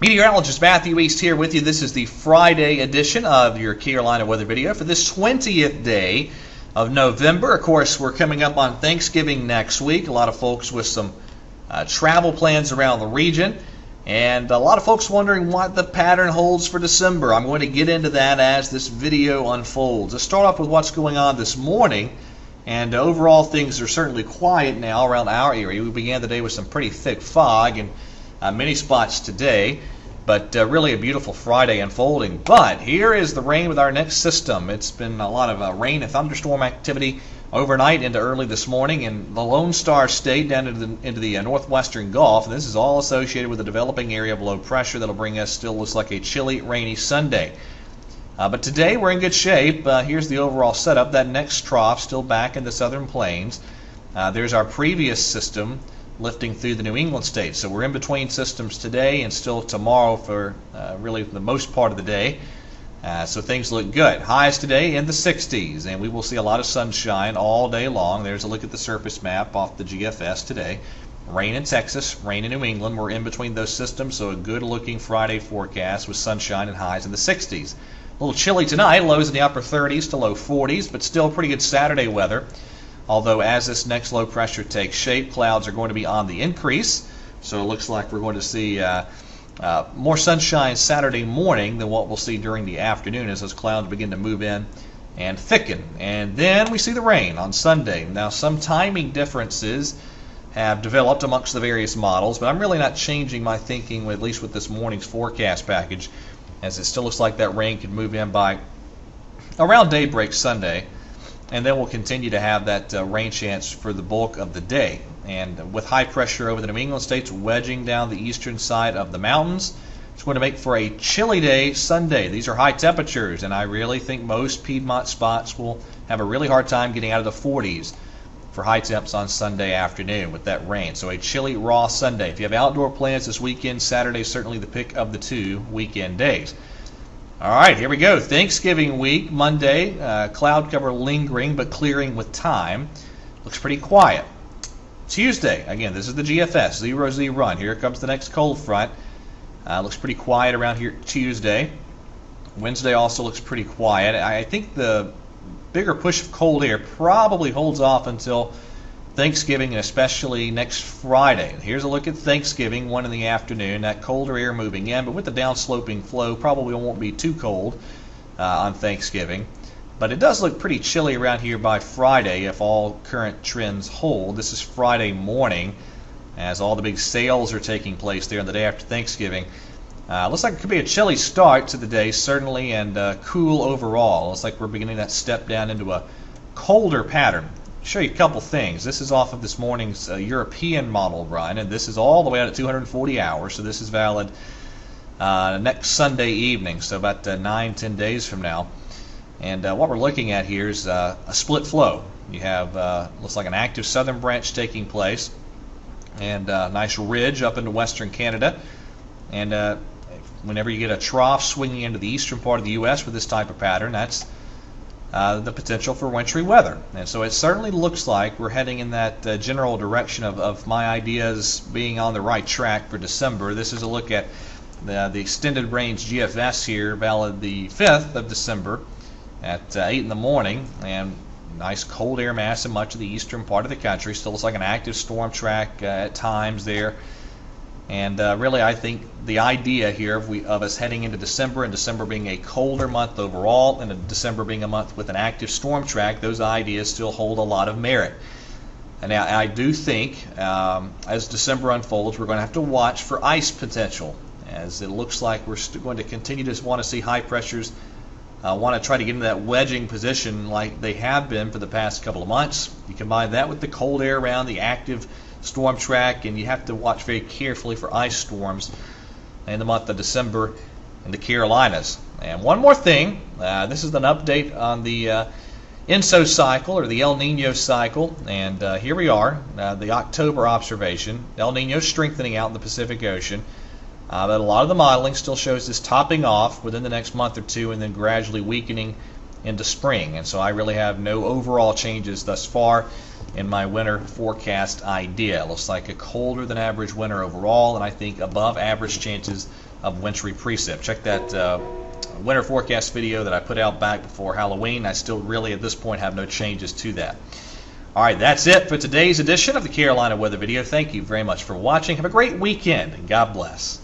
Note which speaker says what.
Speaker 1: Meteorologist Matthew East here with you. This is the Friday edition of your Carolina weather video for this 20th day of November. Of course, we're coming up on Thanksgiving next week. A lot of folks with some travel plans around the region, and a lot of folks wondering what the pattern holds for December. I'm going to get into that as this video unfolds. Let's start off with what's going on this morning. And overall, things are certainly quiet now around our area. We began the day with some pretty thick fog in many spots today, but really a beautiful Friday unfolding. But here is the rain with our next system. It's been a lot of rain and thunderstorm activity overnight into early this morning in the Lone Star State down into the northwestern Gulf. And this is all associated with a developing area of low pressure that'll bring us still looks like a chilly, rainy Sunday. But today we're in good shape. Here's the overall setup. That next trough still back in the southern plains. There's our previous system lifting through the New England states. So we're in between systems today and still tomorrow for really the most part of the day. So things look good. Highs today in the 60s, and we will see a lot of sunshine all day long. There's a look at the surface map off the GFS today. Rain in Texas, rain in New England. We're in between those systems, so a good looking Friday forecast with sunshine and highs in the 60s. A little chilly tonight, lows in the upper 30s to low 40s, but still pretty good Saturday weather. Although as this next low pressure takes shape, clouds are going to be on the increase. So it looks like we're going to see more sunshine Saturday morning than what we'll see during the afternoon as those clouds begin to move in and thicken. And then we see the rain on Sunday. Now some timing differences have developed amongst the various models, but I'm really not changing my thinking, at least with this morning's forecast package, as it still looks like that rain could move in by around daybreak Sunday, and then we'll continue to have that rain chance for the bulk of the day. And with high pressure over the New England states wedging down the eastern side of the mountains, it's going to make for a chilly day Sunday. These are high temperatures, and I really think most Piedmont spots will have a really hard time getting out of the 40s for high temps on Sunday afternoon with that rain. So a chilly, raw Sunday. If you have outdoor plans this weekend, Saturday is certainly the pick of the two weekend days. All right, here we go. Thanksgiving week, Monday, cloud cover lingering but clearing with time. Looks pretty quiet. Tuesday, again, this is the GFS, 0Z run. Here comes the next cold front. Looks pretty quiet around here Tuesday. Wednesday also looks pretty quiet. I think the bigger push of cold air probably holds off until Thanksgiving, and especially next Friday. Here's a look at Thanksgiving, 1 in the afternoon. That colder air moving in, but with the downsloping flow, probably won't be too cold on Thanksgiving. But it does look pretty chilly around here by Friday if all current trends hold. This is Friday morning as all the big sales are taking place there on the day after Thanksgiving. Looks like it could be a chilly start to the day, certainly, and cool overall. Looks like we're beginning that step down into a colder pattern. Show you a couple things. This is off of this morning's European model run, and this is all the way out at 240 hours, so this is valid next Sunday evening, so about 9-10 days from now. And what we're looking at here is a split flow. You have looks like an active southern branch taking place, and a nice ridge up into western Canada. And whenever you get a trough swinging into the eastern part of the U.S. with this type of pattern, that's the potential for wintry weather. And so it certainly looks like we're heading in that general direction of my ideas being on the right track for December. This is a look at the extended range GFS here, valid the 5th of December at 8 in the morning, and nice cold air mass in much of the eastern part of the country. Still looks like an active storm track at times there. And really, I think the idea here of us heading into December, and December being a colder month overall, and December being a month with an active storm track, those ideas still hold a lot of merit. And now I do think as December unfolds, we're going to have to watch for ice potential, as it looks like we're going to continue to want to see high pressures want to try to get into that wedging position like they have been for the past couple of months. You combine that with the cold air around the active storm track, and you have to watch very carefully for ice storms in the month of December in the Carolinas. And one more thing, this is an update on the ENSO cycle, or the El Nino cycle, and here we are, the October observation. El Nino strengthening out in the Pacific Ocean, but a lot of the modeling still shows this topping off within the next month or two and then gradually weakening into spring. And so I really have no overall changes thus far in my winter forecast idea. It looks like a colder than average winter overall, and I think above average chances of wintry precip. Check that winter forecast video that I put out back before Halloween. I still really at this point have no changes to that. All right, that's it for today's edition of the Carolina Weather Video. Thank you very much for watching. Have a great weekend, and God bless.